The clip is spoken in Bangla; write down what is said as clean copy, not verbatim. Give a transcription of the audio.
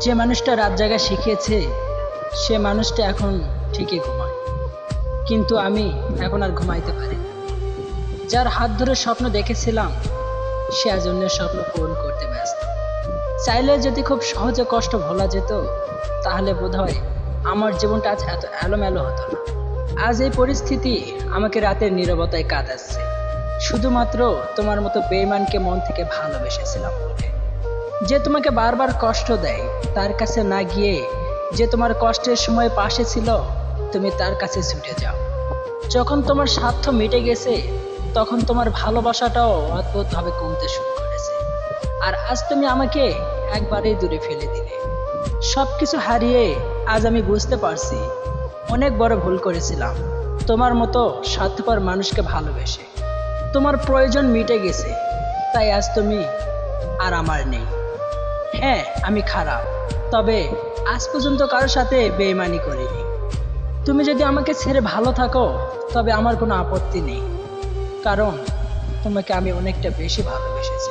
যে মানুষটা রাত জাগা শিখিয়েছে সে মানুষটা এখন ঠিকই ঘুমায়, কিন্তু আমি এখন আর ঘুমাইতে পারি না। যার হাত ধরে স্বপ্ন দেখেছিলাম সে আজ অন্যের স্বপ্ন পূরণ করতে ব্যস্ত। চাইলে যদি খুব সহজে কষ্ট ভোলা যেত তাহলে বোধহয় আমার জীবনটা আজ এত এলোমেলো হতো না। আজ এই পরিস্থিতি আমাকে রাতের নীরবতায় কাঁদাচ্ছে, শুধুমাত্র তোমার মতো বেঈমানকে মন থেকে ভালোবেসেছিলাম বলে। যে তোমাকে বারবার কষ্ট দেয় তার কাছে না গিয়ে যে তোমার কষ্টের সময় পাশে ছিল তুমি তার কাছে ছুটে যাও। যখন তোমার স্বার্থ মিটে গেছে তখন তোমার ভালোবাসাটাও অদ্ভুতভাবে কমতে শুরু করেছে। আর আজ তুমি আমাকে একবারেই দূরে ফেলে দিলে। সবকিছু হারিয়ে আজ আমি বুঝতে পারছি অনেক বড় ভুল করেছিলাম তোমার মতো স্বার্থপর মানুষকে ভালোবেসে। তোমার প্রয়োজন মিটে গেছে, তাই আজ তুমি আর আমার নেই। হ্যাঁ, আমি খারাপ, তবে আজ পর্যন্ত কারোর সাথে বেইমানি করিনি। তুমি যদি আমাকে ছেড়ে ভালো থাকো তবে আমার কোনো আপত্তি নেই, কারণ তোমাকে আমি অনেকটা বেশি ভালোবেসেছি।